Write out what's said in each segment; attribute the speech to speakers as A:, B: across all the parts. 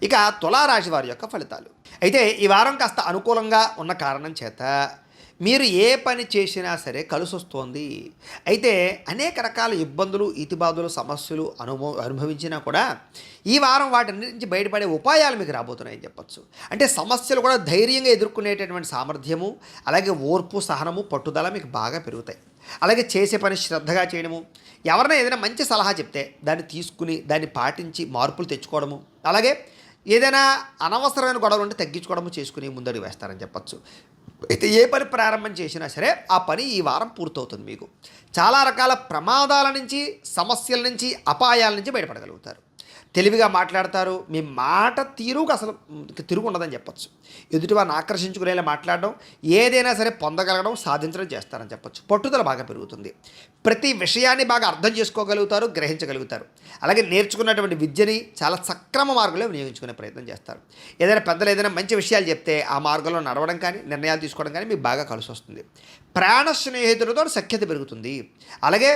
A: ఇక తులారాశి వారి యొక్క ఫలితాలు. అయితే ఈ వారం కాస్త అనుకూలంగా ఉన్న కారణం చేత మీరు ఏ పని చేసినా సరే కలిసొస్తోంది. అయితే అనేక రకాల ఇబ్బందులు, ఇతిబాధలు, సమస్యలు అనుభవించినా కూడా ఈ వారం వాటన్నిటి నుంచి బయటపడే ఉపాయాలు మీకు రాబోతున్నాయని చెప్పొచ్చు. అంటే సమస్యలు కూడా ధైర్యంగా ఎదుర్కొనేటటువంటి సామర్థ్యము, అలాగే ఓర్పు, సహనము, పట్టుదల మీకు బాగా పెరుగుతాయి. అలాగే చేసే పని శ్రద్ధగా చేయడము, ఎవరైనా ఏదైనా మంచి సలహా చెప్తే దాన్ని తీసుకుని దాన్ని పాటించి మార్పులు తెచ్చుకోవడము, అలాగే ఏదైనా అనవసరమైన గొడవలు ఉంటే తగ్గించుకోవడము చేసుకుని ముందడుగు వేస్తారని చెప్పచ్చు. అయితే ఏ పని ప్రారంభం చేసినా సరే ఆ పని ఈ వారం పూర్తవుతుంది. మీకు చాలా రకాల ప్రమాదాల నుంచి, సమస్యల నుంచి, అపాయాల నుంచి బయటపడగలుగుతారు. తెలివిగా మాట్లాడతారు. మీ మాట తీరుకు అసలు తిరుగు ఉండదని చెప్పచ్చు. ఎదుటివారిని ఆకర్షించుకునేలా మాట్లాడడం, ఏదైనా సరే పొందగలగడం, సాధించడం చేస్తారని చెప్పచ్చు. పట్టుదల బాగా పెరుగుతుంది. ప్రతి విషయాన్ని బాగా అర్థం చేసుకోగలుగుతారు, గ్రహించగలుగుతారు. అలాగే నేర్చుకున్నటువంటి విద్యని చాలా సక్రమ మార్గంలో వినియోగించుకునే ప్రయత్నం చేస్తారు. ఏదైనా పెద్దలు ఏదైనా మంచి విషయాలు చెప్తే ఆ మార్గంలో నడవడం కానీ, నిర్ణయాలు తీసుకోవడం కానీ మీకు బాగా కలిసి వస్తుంది. ప్రాణ స్నేహితులతో సఖ్యత పెరుగుతుంది. అలాగే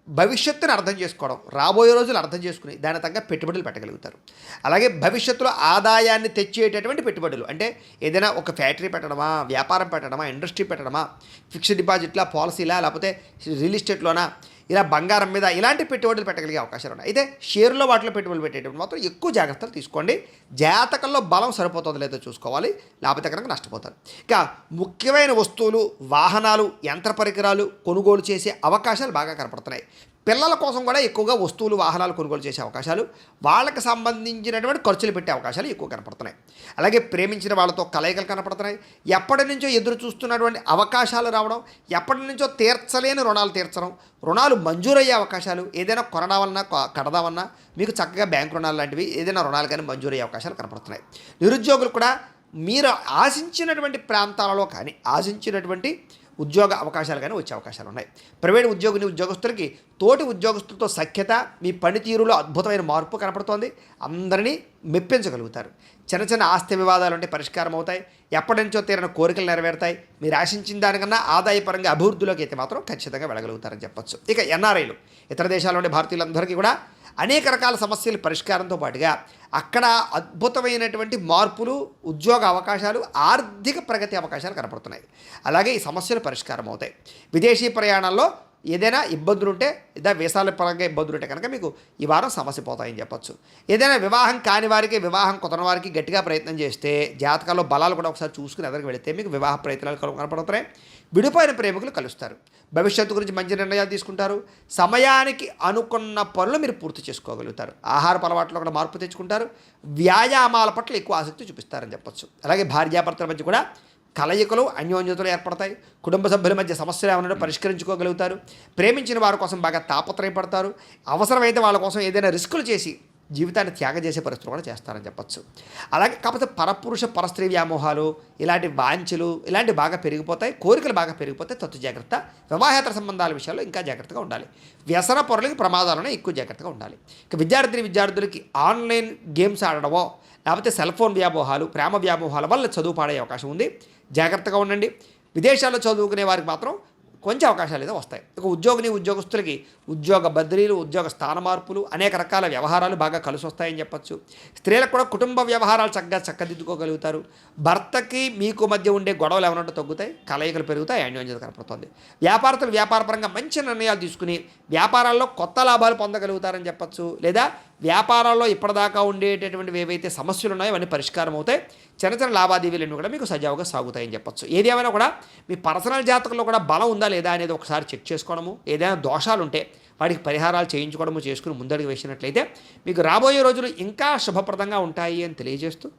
A: భవిష్యత్తును అర్థం చేసుకోవడం, రాబోయే రోజులు అర్థం చేసుకుని దాని తగ్గ పెట్టుబడులు పెట్టగలుగుతారు. అలాగే భవిష్యత్తులో ఆదాయాన్ని తెచ్చేటటువంటి పెట్టుబడులు, అంటే ఏదైనా ఒక ఫ్యాక్టరీ పెట్టడమా, వ్యాపారం పెట్టడమా, ఇండస్ట్రీ పెట్టడమా, ఫిక్స్డ్ డిపాజిట్లా, పాలసీలా, లేకపోతే రియల్ ఎస్టేట్లోనా, ఇలా బంగారం మీద ఇలాంటి పెట్టుబడులు పెట్టగలిగే అవకాశాలు ఉన్నాయి. అయితే షేర్లో వాటిలో పెట్టుబడులు పెట్టేటప్పుడు మాత్రం ఎక్కువ జాగ్రత్తలు తీసుకోండి. జాతకంలో బలం సరిపోతుందో లేదో చూసుకోవాలి, లేకపోతే కనుక నష్టపోతారు. ఇక ముఖ్యమైన వస్తువులు, వాహనాలు, యంత్ర పరికరాలు కొనుగోలు చేసే అవకాశాలు బాగా కనపడుతున్నాయి. పిల్లల కోసం కూడా ఎక్కువగా వస్తువులు, వాహనాలు కొనుగోలు చేసే అవకాశాలు, వాళ్ళకి సంబంధించినటువంటి ఖర్చులు పెట్టే అవకాశాలు ఎక్కువ కనపడుతున్నాయి. అలాగే ప్రేమించిన వాళ్ళతో కలయికలు కనపడుతున్నాయి. ఎప్పటి నుంచో ఎదురు చూస్తున్నటువంటి అవకాశాలు రావడం, ఎప్పటి నుంచో తీర్చలేని రుణాలు తీర్చడం, రుణాలు మంజూరయ్యే అవకాశాలు, ఏదైనా కొనడావన్నా కడదామన్నా మీకు చక్కగా బ్యాంక్ రుణాలు లాంటివి ఏదైనా రుణాలు కానీ మంజూరయ్యే అవకాశాలు కనపడుతున్నాయి. నిరుద్యోగులు కూడా మీరు ఆశించినటువంటి ప్రాంతాలలో కానీ, ఆశించినటువంటి ఉద్యోగ అవకాశాలు కానీ వచ్చే అవకాశాలు ఉన్నాయి. ప్రైవేట్ ఉద్యోగస్తులకి తోటి ఉద్యోగస్తులతో సఖ్యత, మీ పనితీరులో అద్భుతమైన మార్పు కనపడుతోంది. అందరినీ మెప్పించగలుగుతారు. చిన్న చిన్న ఆస్తి వివాదాలు అంటే పరిష్కారం అవుతాయి. ఎప్పటి నుంచో తీరిన కోరికలు నెరవేరుతాయి. మీరు ఆశించిన దానికన్నా ఆదాయపరంగా అభివృద్ధిలోకి అయితే మాత్రం ఖచ్చితంగా వెళ్ళగలుగుతారని చెప్పొచ్చు. ఇక ఎన్ఆర్ఐలు, ఇతర దేశాల్లో ఉండే భారతీయులందరికీ కూడా అనేక రకాల సమస్యల పరిష్కారంతో పాటుగా అక్కడ అద్భుతమైనటువంటి మార్పులు, ఉద్యోగ అవకాశాలు, ఆర్థిక ప్రగతి అవకాశాలు కనపడుతున్నాయి. అలాగే ఈ సమస్యలు పరిష్కారం అవుతాయి. విదేశీ ప్రయాణాల్లో ఏదైనా ఇబ్బందులు ఉంటే, లేదా వీసాల పరంగా ఇబ్బందులు ఉంటే కనుక మీకు ఈ వారం సమస్య పోతాయని చెప్పొచ్చు. ఏదైనా వివాహం కాని వారికి, వివాహం కుదరని వారికి గట్టిగా ప్రయత్నం చేస్తే, జాతకాల్లో బలాలు కూడా ఒకసారి చూసుకుని ఎదరికి వెళితే మీకు వివాహ ప్రయత్నాలు కనపడుతున్నాయి. విడిపోయిన ప్రేమికులు కలుస్తారు. భవిష్యత్తు గురించి మంచి నిర్ణయాలు తీసుకుంటారు. సమయానికి అనుకున్న పనులు మీరు పూర్తి చేసుకోగలుగుతారు. ఆహారపు అలవాట్లో కూడా మార్పు తెచ్చుకుంటారు. వ్యాయామాల పట్ల ఎక్కువ ఆసక్తి చూపిస్తారని చెప్పొచ్చు. అలాగే భార్యాభర్తల మధ్య కూడా కలయికలు, అన్యోన్యతలు ఏర్పడతాయి. కుటుంబ సభ్యుల మధ్య సమస్యలు ఏమైనా పరిష్కరించుకోగలుగుతారు. ప్రేమించిన వారి కోసం బాగా తాపత్రయపడతారు. అవసరమైతే వాళ్ళ కోసం ఏదైనా రిస్కులు చేసి జీవితాన్ని త్యాగం చేసే పరిస్థితులు కూడా చేస్తారని చెప్పచ్చు. అలాగే కాకపోతే పరపురుష పరస్త్రీ వ్యామోహాలు, ఇలాంటి వాంఛలు ఇలాంటివి బాగా పెరిగిపోతాయి. కోరికలు బాగా పెరిగిపోతాయి. తత్తు జాగ్రత్త. వివాహేతర సంబంధాల విషయాల్లో ఇంకా జాగ్రత్తగా ఉండాలి. వ్యసన పొరలకి ప్రమాదాలను ఎక్కువ జాగ్రత్తగా ఉండాలి. ఇక విద్యార్థులకి ఆన్లైన్ గేమ్స్ ఆడడమో, లేకపోతే సెల్ ఫోన్ వ్యామోహాలు, ప్రేమ వ్యామోహాల వల్ల చదువు పాడే అవకాశం ఉంది. జాగ్రత్తగా ఉండండి. విదేశాల్లో చదువుకునే వారికి మాత్రం కొంచెం అవకాశాలు ఏదో వస్తాయి. ఇక ఉద్యోగస్తులకి ఉద్యోగ బదిలీలు, ఉద్యోగ స్థాన మార్పులు, అనేక రకాల వ్యవహారాలు బాగా కలిసి వస్తాయని చెప్పచ్చు. స్త్రీలకు కూడా కుటుంబ వ్యవహారాలు చక్కదిద్దుకోగలుగుతారు. భర్తకి మీకు మధ్య ఉండే గొడవలు ఏమైనా తగ్గుతాయి. కలయికలు పెరుగుతాయి. అన్యోన్యత కనపడుతుంది. వ్యాపారస్తులు వ్యాపారపరంగా మంచి నిర్ణయాలు తీసుకుని వ్యాపారాల్లో కొత్త లాభాలు పొందగలుగుతారని చెప్పచ్చు. లేదా వ్యాపారాల్లో ఇప్పటిదాకా ఉండేటటువంటివి ఏవైతే సమస్యలు ఉన్నాయో అవన్నీ పరిష్కారం అవుతాయి. చిన్న చిన్న లావాదేవీలన్నీ కూడా మీకు సజావుగా సాగుతాయని చెప్పచ్చు. ఏది ఏమైనా కూడా మీ పర్సనల్ జాతకంలో కూడా బలం ఉందా లేదా అనేది ఒకసారి చెక్ చేసుకోవడము, ఏదైనా దోషాలు ఉంటే వాటికి పరిహారాలు చేయించుకోవడము చేసుకుని ముందడుగు వేసినట్లయితే మీకు రాబోయే రోజులు ఇంకా శుభప్రదంగా ఉంటాయి అని తెలియజేస్తూ